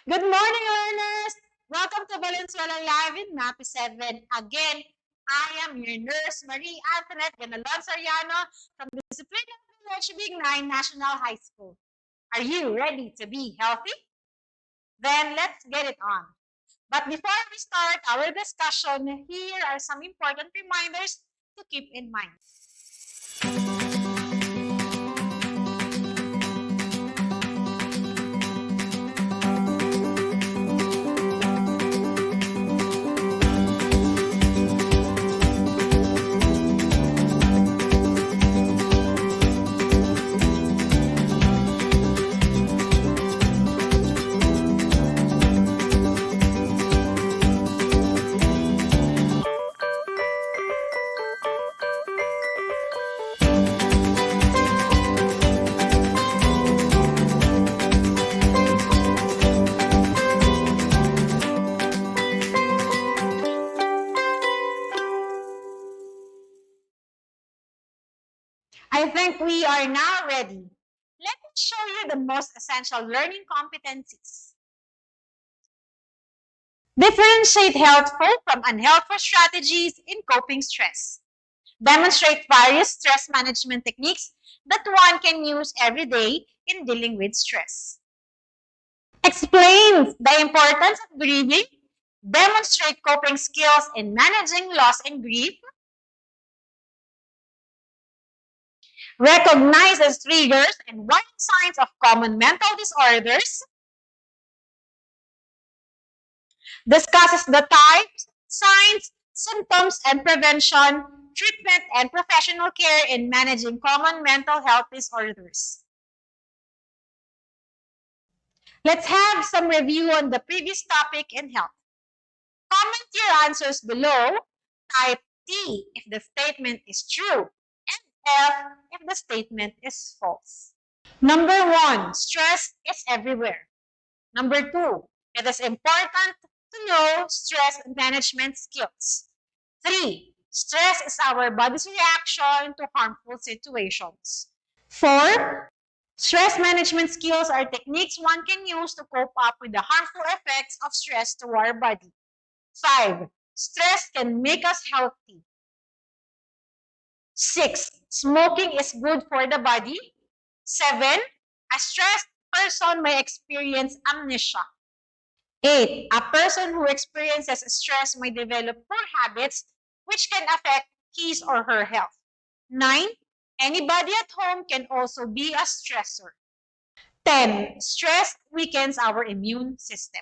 Good morning, learners! Welcome to Valenzuela Live in Mapeh 7. Again, I am your nurse, Marie Antoinette Ganalon Soriano from Discipline of Village Big 9 National High School. Are you ready to be healthy? Then let's get it on. But before we start our discussion, here are some important reminders to keep in mind. I think we are now ready. Let me show you the most essential learning competencies. Differentiate healthful from unhealthful strategies in coping stress. Demonstrate various stress management techniques that one can use every day in dealing with stress. Explain the importance of grieving. Demonstrate coping skills in managing loss and grief. Recognizes triggers and warning signs of common mental disorders. Discusses the types, signs, symptoms, and prevention, treatment, and professional care in managing common mental health disorders. Let's have some review on the previous topic in health. Comment your answers below. Type T if the statement is true, and F if the statement is false. Number 1, stress is everywhere. Number 2, it is important to know stress management skills. 3, stress is our body's reaction to harmful situations. 4, stress management skills are techniques one can use to cope up with the harmful effects of stress to our body. 5, stress can make us healthy. 6, smoking is good for the body. 7, a stressed person may experience amnesia. 8, a person who experiences stress may develop poor habits which can affect his or her health. 9, anybody at home can also be a stressor. 10, stress weakens our immune system.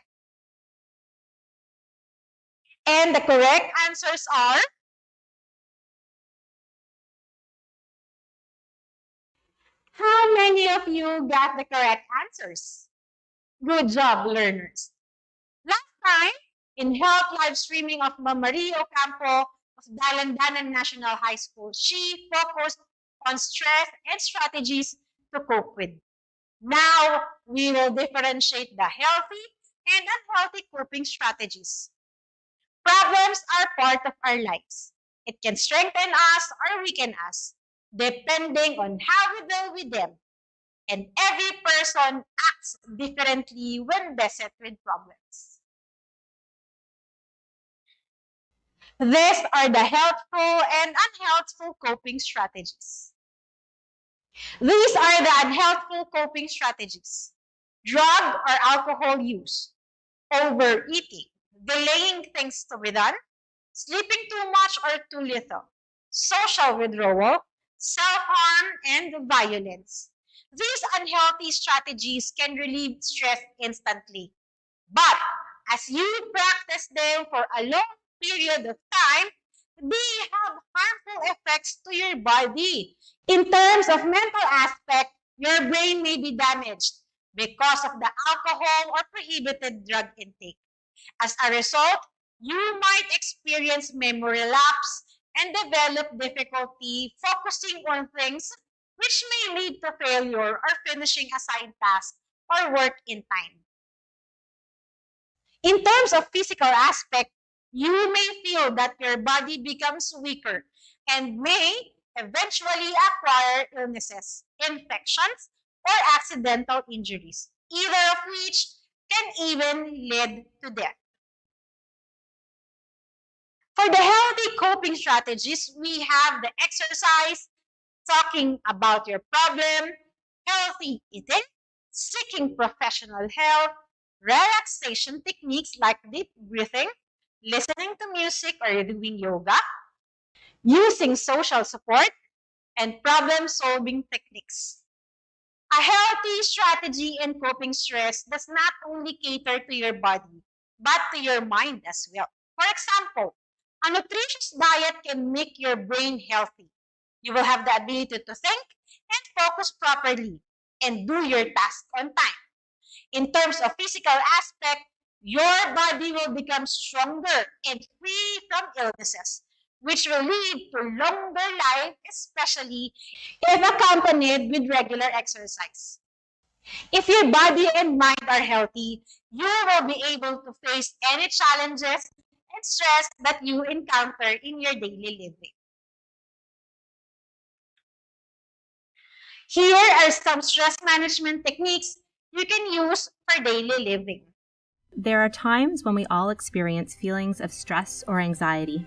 And the correct answers are how many of you got the correct answers? Good job, learners. Last time, in health live streaming of Marie Ocampo of Dalandanan National High School, she focused on stress and strategies to cope with. Now, we will differentiate the healthy and unhealthy coping strategies. Problems are part of our lives. It can strengthen us or weaken us, depending on how we deal with them. And every person acts differently when beset with problems. These are the helpful and unhelpful coping strategies. These are the unhelpful coping strategies. Drug or alcohol use, overeating, delaying things to be done, sleeping too much or too little, social withdrawal, self-harm, and violence. These unhealthy strategies can relieve stress instantly. But as you practice them for a long period of time, they have harmful effects to your body. In terms of mental aspect, your brain may be damaged because of the alcohol or prohibited drug intake. As a result, you might experience memory lapse and develop difficulty focusing on things, which may lead to failure or finishing a side task or work in time. In terms of physical aspect, you may feel that your body becomes weaker and may eventually acquire illnesses, infections, or accidental injuries, either of which can even lead to death. For the healthy coping strategies, we have the exercise, talking about your problem, healthy eating, seeking professional help, relaxation techniques like deep breathing, listening to music or doing yoga, using social support, and problem-solving techniques. A healthy strategy in coping stress does not only cater to your body, but to your mind as well. For example, a nutritious diet can make your brain healthy. You will have the ability to think and focus properly and do your task on time. In terms of physical aspect, your body will become stronger and free from illnesses, which will lead to longer life, especially if accompanied with regular exercise. If your body and mind are healthy, you will be able to face any challenges and stress that you encounter in your daily living. Here are some stress management techniques you can use for daily living. There are times when we all experience feelings of stress or anxiety.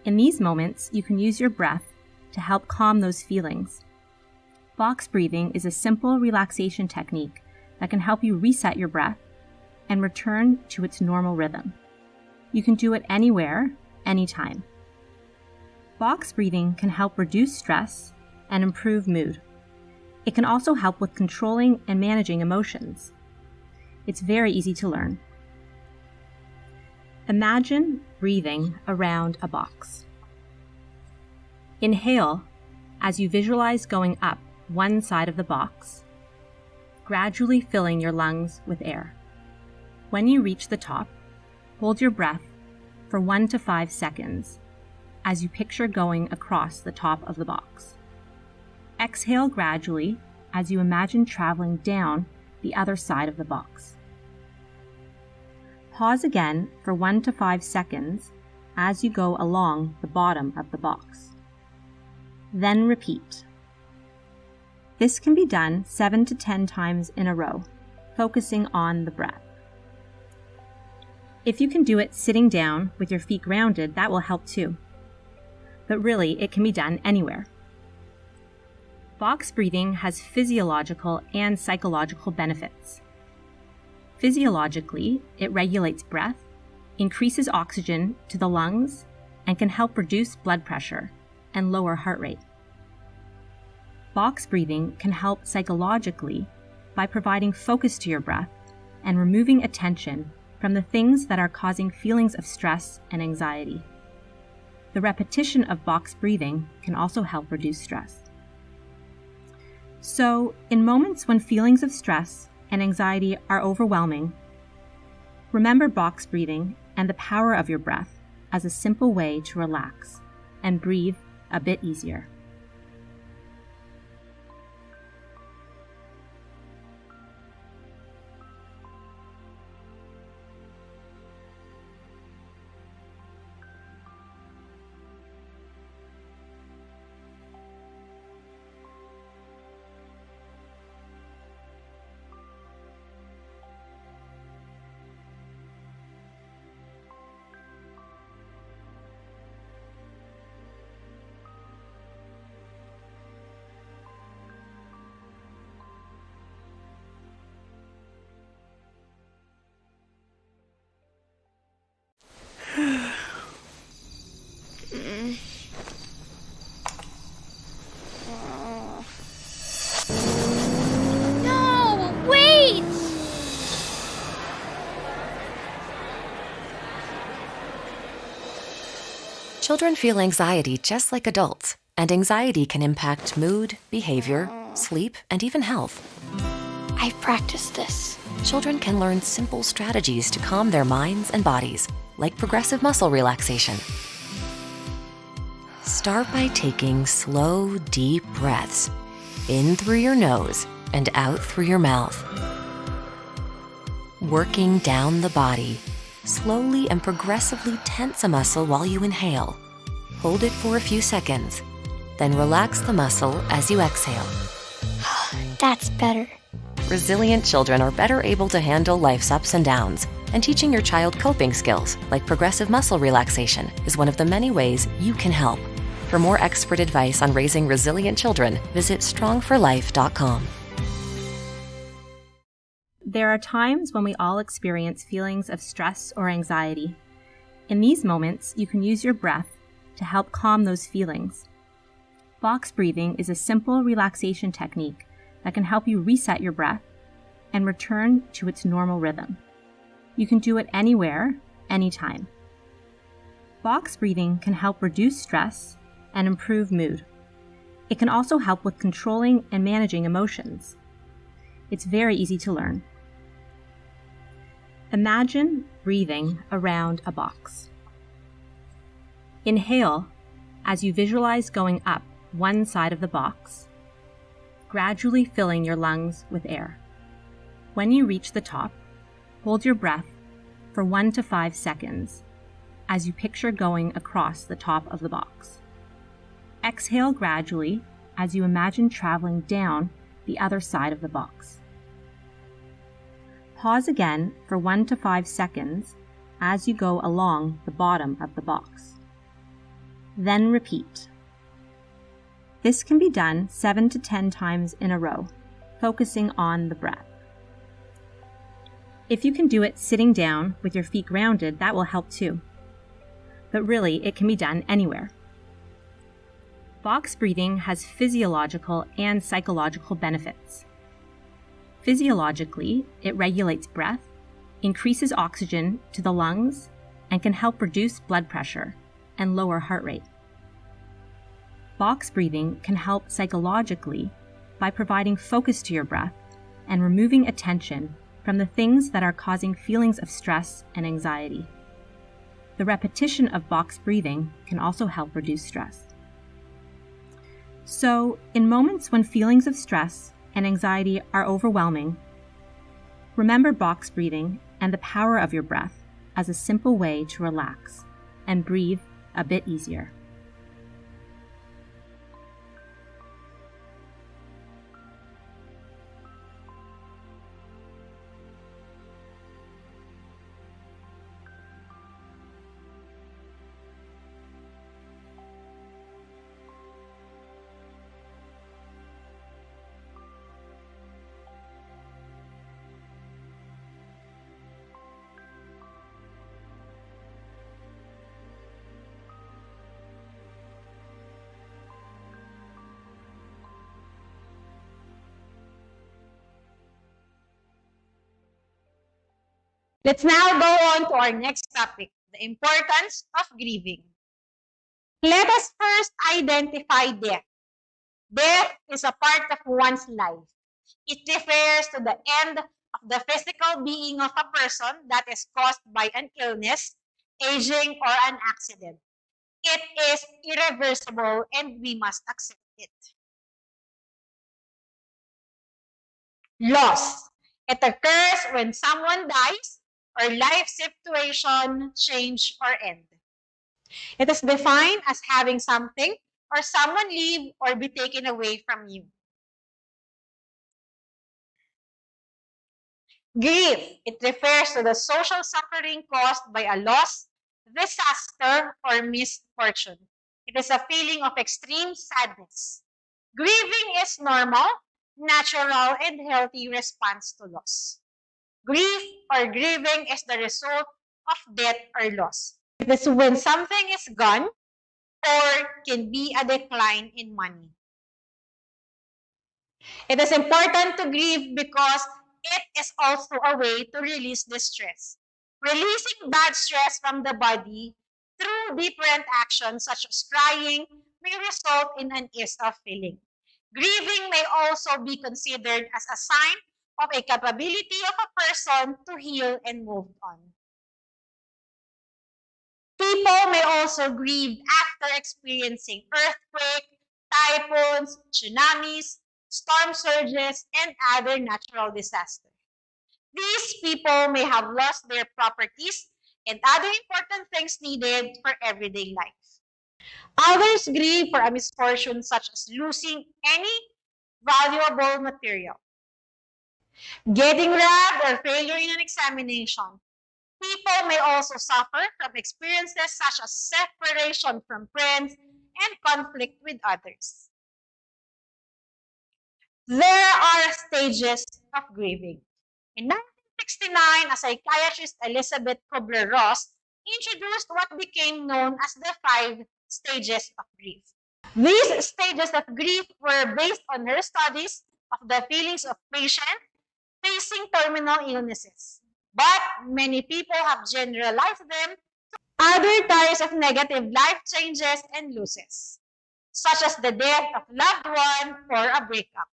In these moments, you can use your breath to help calm those feelings. Box breathing is a simple relaxation technique that can help you reset your breath and return to its normal rhythm. You can do it anywhere, anytime. Box breathing can help reduce stress and improve mood. It can also help with controlling and managing emotions. It's very easy to learn. Imagine breathing around a box. Inhale as you visualize going up one side of the box, gradually filling your lungs with air. When you reach the top, hold your breath for 1 to 5 seconds as you picture going across the top of the box. Exhale gradually as you imagine traveling down the other side of the box. Pause again for 1 to 5 seconds as you go along the bottom of the box. Then repeat. This can be done 7 to 10 times in a row, focusing on the breath. If you can do it sitting down with your feet grounded, that will help too. But really, it can be done anywhere. Box breathing has physiological and psychological benefits. Physiologically, it regulates breath, increases oxygen to the lungs, and can help reduce blood pressure and lower heart rate. Box breathing can help psychologically by providing focus to your breath and removing attention from the things that are causing feelings of stress and anxiety. The repetition of box breathing can also help reduce stress. So, in moments when feelings of stress and anxiety are overwhelming, remember box breathing and the power of your breath as a simple way to relax and breathe a bit easier. No, wait! Children feel anxiety just like adults, and anxiety can impact mood, behavior, sleep, and even health. I've practiced this. Children can learn simple strategies to calm their minds and bodies, like progressive muscle relaxation. Start by taking slow, deep breaths in through your nose and out through your mouth. Working down the body, slowly and progressively tense a muscle while you inhale. Hold it for a few seconds, then relax the muscle as you exhale. That's better. resilient children are better able to handle life's ups and downs. And teaching your child coping skills, like progressive muscle relaxation, is one of the many ways you can help. For more expert advice on raising resilient children, visit strongforlife.com. There are times when we all experience feelings of stress or anxiety. In these moments, you can use your breath to help calm those feelings. Box breathing is a simple relaxation technique that can help you reset your breath and return to its normal rhythm. You can do it anywhere, anytime. Box breathing can help reduce stress and improve mood. It can also help with controlling and managing emotions. It's very easy to learn. Imagine breathing around a box. Inhale as you visualize going up one side of the box, gradually filling your lungs with air. When you reach the top, hold your breath for 1 to 5 seconds as you picture going across the top of the box. Exhale gradually as you imagine traveling down the other side of the box. Pause again for 1 to 5 seconds as you go along the bottom of the box. Then repeat. This can be done 7 to 10 times in a row, focusing on the breath. If you can do it sitting down with your feet grounded, that will help too. But really, it can be done anywhere. Box breathing has physiological and psychological benefits. Physiologically, it regulates breath, increases oxygen to the lungs, and can help reduce blood pressure and lower heart rate. Box breathing can help psychologically by providing focus to your breath and removing attention from the things that are causing feelings of stress and anxiety. The repetition of box breathing can also help reduce stress. So, in moments when feelings of stress and anxiety are overwhelming, remember box breathing and the power of your breath as a simple way to relax and breathe a bit easier. Let's now go on to our next topic, the importance of grieving. Let us first identify death. Death is a part of one's life. It refers to the end of the physical being of a person that is caused by an illness, aging, or an accident. It is irreversible and we must accept it. Loss. It occurs when someone dies or life situation change or end. It is defined as having something or someone leave or be taken away from you. Grief. It refers to the social suffering caused by a loss, disaster, or misfortune. It is a feeling of extreme sadness. Grieving is normal, natural, and healthy response to loss. Grief or grieving is the result of death or loss. It is when something is gone or can be a decline in money. It is important to grieve because it is also a way to release the stress. Releasing bad stress from the body through different actions such as crying may result in an ease of feeling. Grieving may also be considered as a sign of a capability of a person to heal and move on. People may also grieve after experiencing earthquakes, typhoons, tsunamis, storm surges, and other natural disasters. These people may have lost their properties and other important things needed for everyday life. Others grieve for a misfortune such as losing any valuable material. Getting robbed or failure in an examination. People may also suffer from experiences such as separation from friends and conflict with others. There are stages of grieving. In 1969, a psychiatrist, Elizabeth Kubler-Ross, introduced what became known as the 5 stages of grief. These stages of grief were based on her studies of the feelings of patients facing terminal illnesses. But many people have generalized them to other types of negative life changes and losses, such as the death of loved one or a breakup.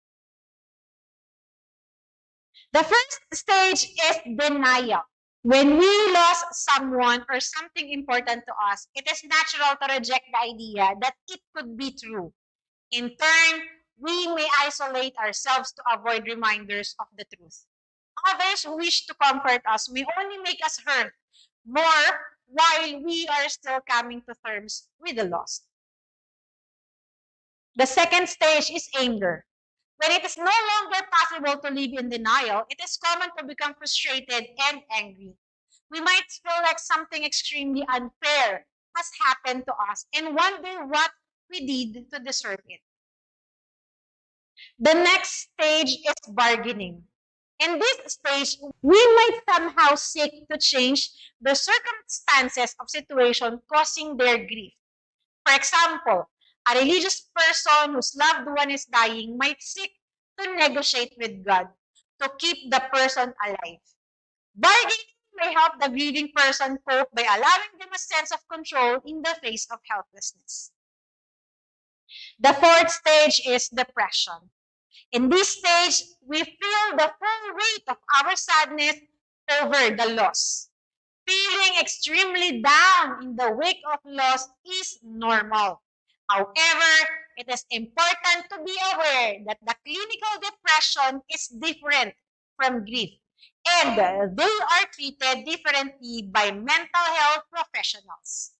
The first stage is denial. When we lost someone or something important to us, it is natural to reject the idea that it could be true. In turn, we may isolate ourselves to avoid reminders of the truth. Others who wish to comfort us may only make us hurt more while we are still coming to terms with the loss. The second stage is anger. When it is no longer possible to live in denial, it is common to become frustrated and angry. We might feel like something extremely unfair has happened to us and wonder what we did to deserve it. The next stage is bargaining. In this stage, we might somehow seek to change the circumstances of situation causing their grief. For example, a religious person whose loved one is dying might seek to negotiate with God to keep the person alive. Bargaining may help the grieving person cope by allowing them a sense of control in the face of helplessness. The fourth stage is depression. In this stage, we feel the full weight of our sadness over the loss. Feeling extremely down in the wake of loss is normal. However, it is important to be aware that the clinical depression is different from grief, and they are treated differently by mental health professionals.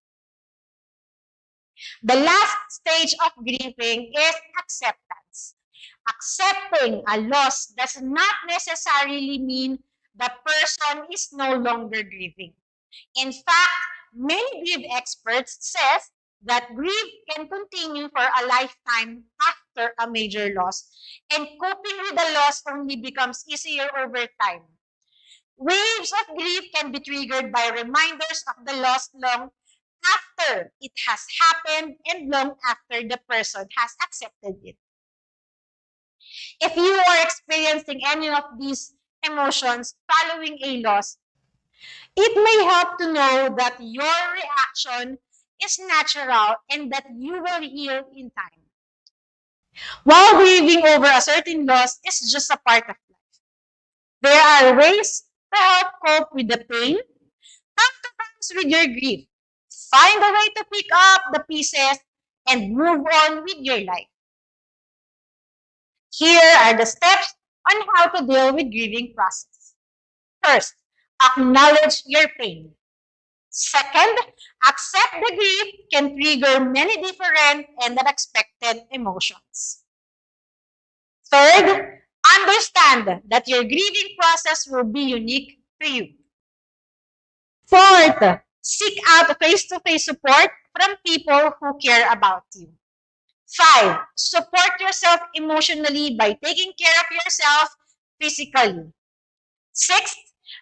The last stage of grieving is acceptance. Accepting a loss does not necessarily mean the person is no longer grieving. In fact, many grief experts says that grief can continue for a lifetime after a major loss, and coping with the loss only becomes easier over time. Waves of grief can be triggered by reminders of the loss long after it has happened and long after the person has accepted it. If you are experiencing any of these emotions following a loss, it may help to know that your reaction is natural and that you will heal in time. While grieving over a certain loss is just a part of life, there are ways to help cope with the pain. Come to terms with your grief. Find a way to pick up the pieces and move on with your life. Here are the steps on how to deal with grieving process. First, acknowledge your pain. Second, accept the grief can trigger many different and unexpected emotions. Third, understand that your grieving process will be unique to you. Fourth, seek out face-to-face support from people who care about you. 5, support yourself emotionally by taking care of yourself physically. 6,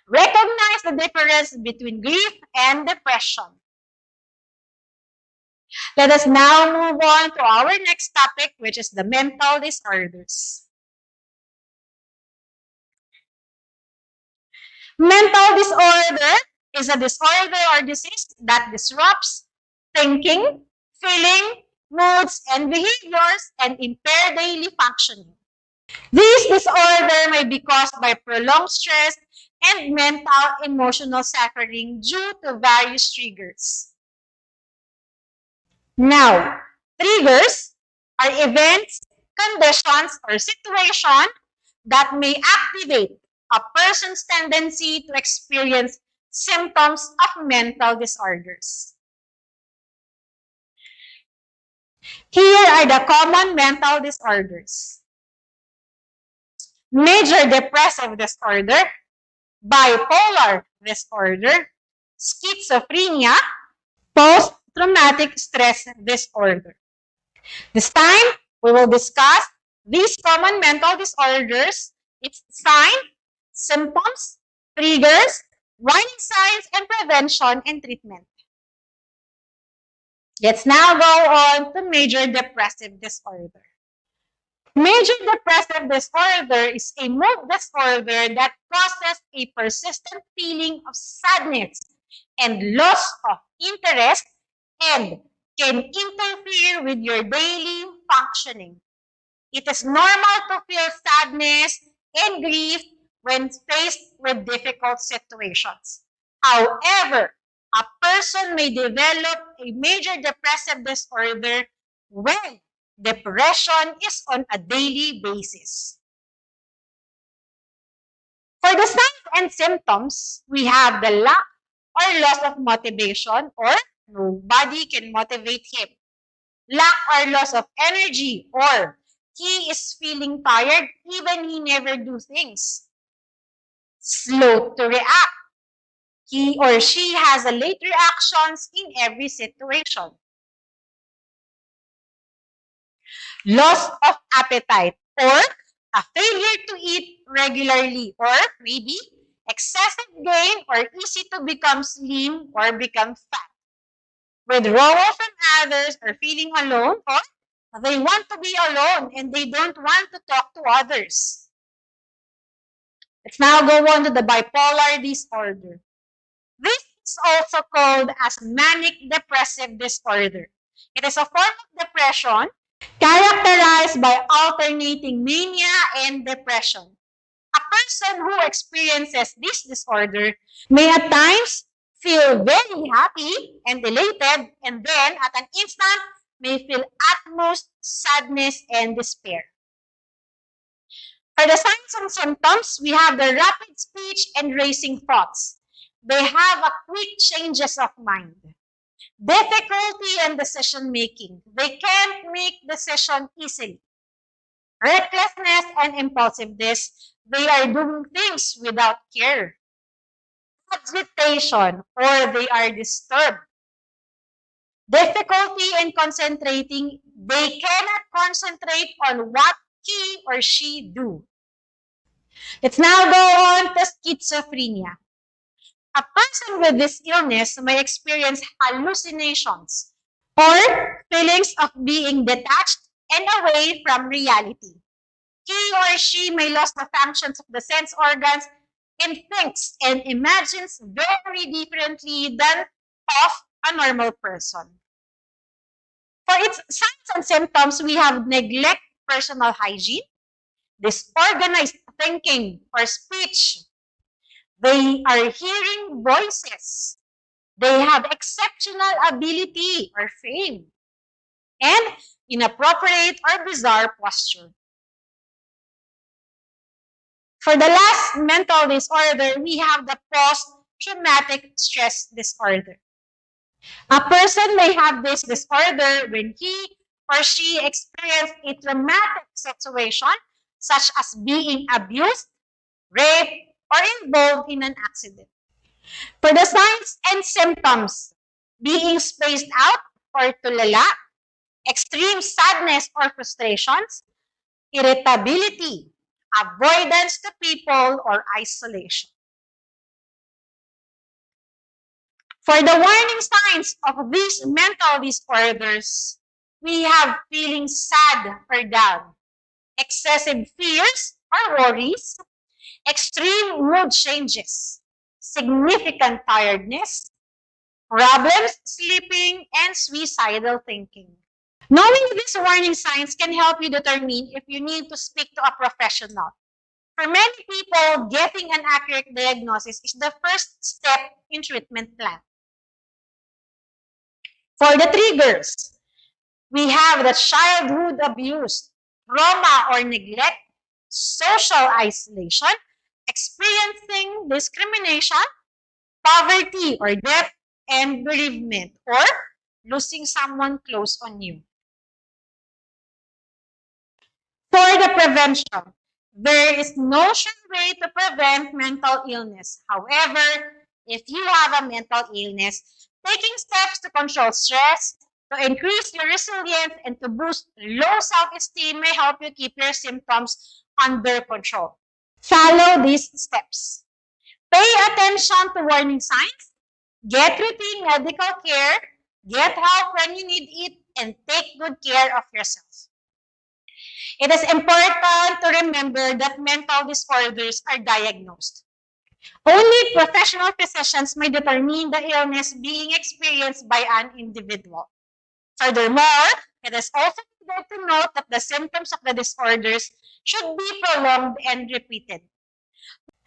recognize the difference between grief and depression. Let us now move on to our next topic, which is the mental disorders. Mental disorder is a disorder or disease that disrupts thinking, feeling, moods, and behaviors and impair daily functioning. This disorder may be caused by prolonged stress and mental emotional suffering due to various triggers. Now, triggers are events, conditions, or situations that may activate a person's tendency to experience symptoms of mental disorders. Here are the common mental disorders. major depressive disorder, bipolar disorder, schizophrenia, post-traumatic stress disorder. This time, we will discuss these common mental disorders, its signs, symptoms, triggers, warning signs, and prevention and treatment. Let's now go on to major depressive disorder. Major depressive disorder is a mood disorder that causes a persistent feeling of sadness and loss of interest and can interfere with your daily functioning. It is normal to feel sadness and grief when faced with difficult situations. However, a person may develop a major depressive disorder when depression is on a daily basis. For the signs and symptoms, we have the lack or loss of motivation, or nobody can motivate him. Lack or loss of energy, or he is feeling tired even he never do things. Slow to react. He or she has a late reactions in every situation. Loss of appetite, or a failure to eat regularly, or maybe excessive gain or easy to become slim or become fat. Withdrawal from others or feeling alone, or they want to be alone and they don't want to talk to others. Let's now go on to the bipolar disorder. This is also called as manic depressive disorder. It is a form of depression characterized by alternating mania and depression. A person who experiences this disorder may at times feel very happy and elated, and then at an instant may feel utmost sadness and despair. For the signs and symptoms, we have the rapid speech and racing thoughts. They have a quick changes of mind. Difficulty in decision making. They can't make decision easily. Recklessness and impulsiveness. They are doing things without care. Agitation, or they are disturbed. Difficulty in concentrating. They cannot concentrate on what he or she do. Let's now go on to schizophrenia. A person with this illness may experience hallucinations or feelings of being detached and away from reality. He or she may lose the functions of the sense organs and thinks and imagines very differently than of a normal person. For its signs and symptoms, we have neglect personal hygiene, disorganized thinking or speech. They are hearing voices. They have exceptional ability or fame, and inappropriate or bizarre posture. For the last mental disorder, we have the post-traumatic stress disorder. A person may have this disorder when he or she experienced a traumatic situation, such as being abused, raped, or involved in an accident. For the signs and symptoms, being spaced out or tulala, extreme sadness or frustrations, irritability, avoidance to people, or isolation. For the warning signs of these mental disorders, we have feeling sad or down, excessive fears or worries, extreme mood changes, significant tiredness, problems sleeping, and suicidal thinking. Knowing these warning signs can help you determine if you need to speak to a professional. For many people, getting an accurate diagnosis is the first step in treatment plan. For the triggers, we have the childhood abuse, trauma or neglect, social isolation, experiencing discrimination, poverty or death, and bereavement, or losing someone close on you. For the prevention, There is no sure way to prevent mental illness. However, if you have a mental illness, taking steps to control stress, to increase your resilience, and to boost low self-esteem may help you keep your symptoms under control. Follow these steps. Pay attention to warning signs, get routine medical care, get help when you need it, and take good care of yourself. It is important to remember that mental disorders are diagnosed. Only professional physicians may determine the illness being experienced by an individual. Furthermore, it is also needed to note that the symptoms of the disorders should be prolonged and repeated.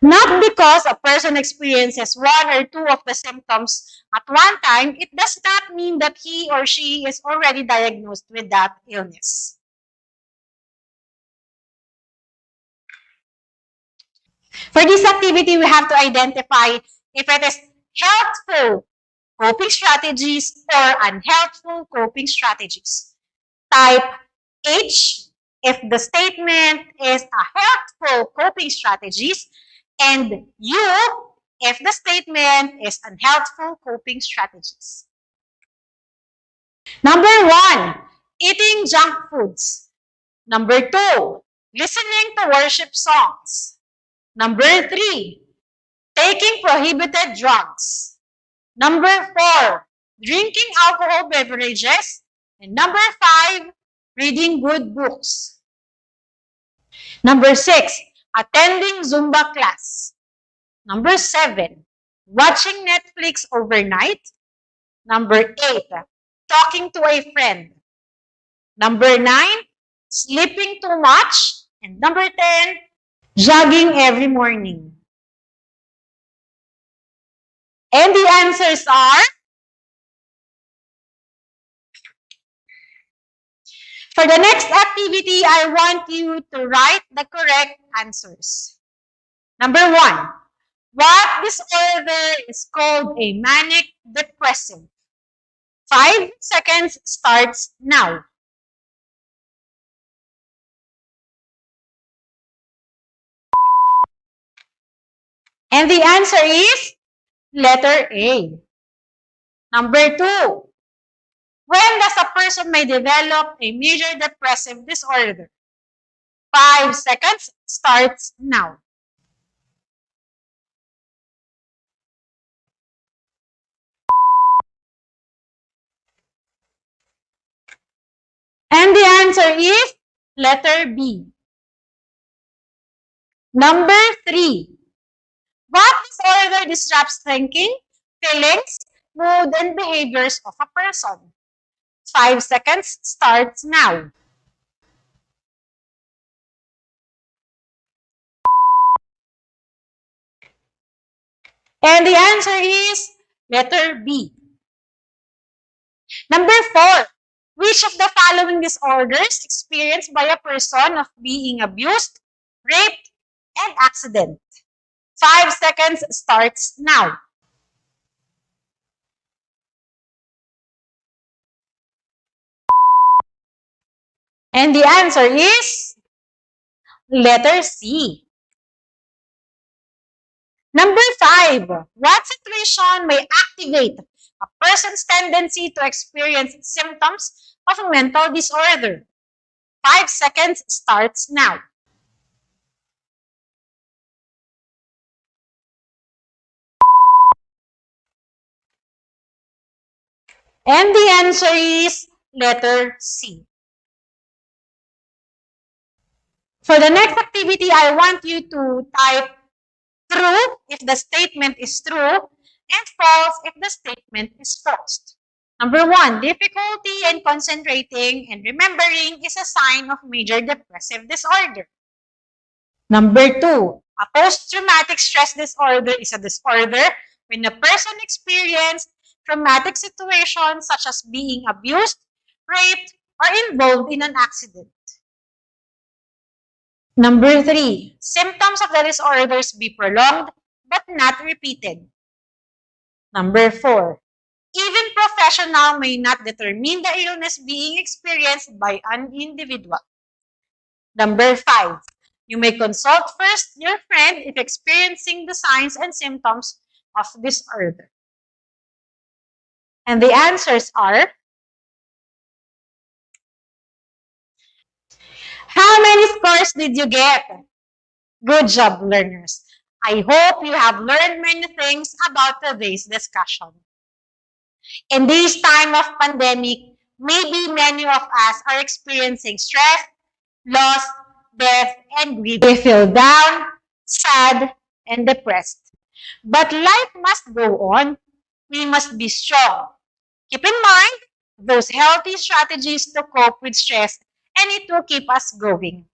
Not because a person experiences one or two of the symptoms at one time, it does not mean that he or she is already diagnosed with that illness. For this activity, we have to identify if it is healthful coping strategies or unhealthful coping strategies. Type H if the statement is a healthful coping strategies, and U if the statement is unhealthful coping strategies. Number 1, eating junk foods. Number 2, listening to worship songs. Number 3, taking prohibited drugs. Number 4, drinking alcohol beverages. And number 5, reading good books. Number 6, attending Zumba class. Number 7, watching Netflix overnight. Number 8, talking to a friend. Number 9, sleeping too much. And number 10, jogging every morning. And the answers are, for the next activity, I want you to write the correct answers. Number 1, what disorder is called a manic depressive? 5 seconds starts now. And the answer is letter A. Number 2, when does a person may develop a major depressive disorder? 5 seconds starts now. And the answer is letter B. Number 3, what disorder disrupts thinking, feelings, mood, and behaviors of a person? 5 seconds starts now. And the answer is letter B. Number 4, which of the following disorders experienced by a person of being abused, raped, and accident? 5 seconds starts now. And the answer is letter C. Number 5, what situation may activate a person's tendency to experience symptoms of a mental disorder? 5 seconds starts now. And the answer is letter C. For the next activity, I want you to type true if the statement is true and false if the statement is false. Number 1, difficulty in concentrating and remembering is a sign of major depressive disorder. Number 2, a post-traumatic stress disorder is a disorder when a person experienced traumatic situations such as being abused, raped, or involved in an accident. Number 3, symptoms of the disorders be prolonged but not repeated. Number 4, even professional may not determine the illness being experienced by an individual. Number 5, You may consult first your friend if experiencing the signs and symptoms of disorder. And the answers are, how many scores did you get? Good job, learners. I hope you have learned many things about today's discussion. In this time of pandemic, maybe many of us are experiencing stress, loss, death, and grief. We feel down, sad, and depressed. But life must go on. We must be strong. Keep in mind those healthy strategies to cope with stress, and it will keep us going.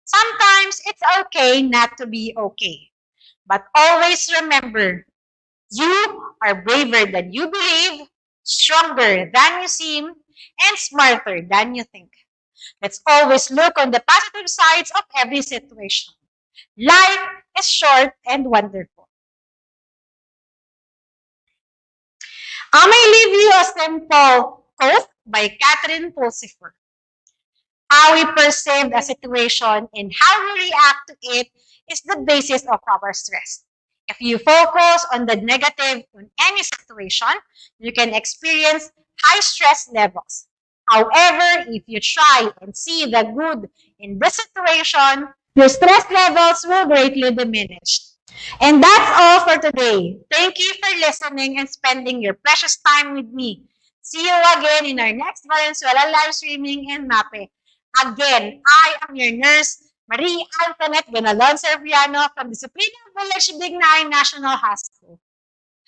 Sometimes it's okay not to be okay. But always remember, you are braver than you believe, stronger than you seem, and smarter than you think. Let's always look on the positive sides of every situation. Life is short and wonderful. I may leave you a simple quote by Catherine Pulsifer. How we perceive a situation and how we react to it is the basis of our stress. If you focus on the negative in any situation, you can experience high stress levels. However, if you try and see the good in the situation, your stress levels will greatly diminish. And that's all for today. Thank you for listening and spending your precious time with me. See you again in our next Valenzuela live streaming in Mapeh. Again, I am your nurse, Marie Antoinette Benalon Serviano from Disciplina Village Dignain National Hospital.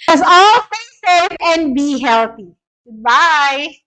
As all, stay safe and be healthy. Goodbye.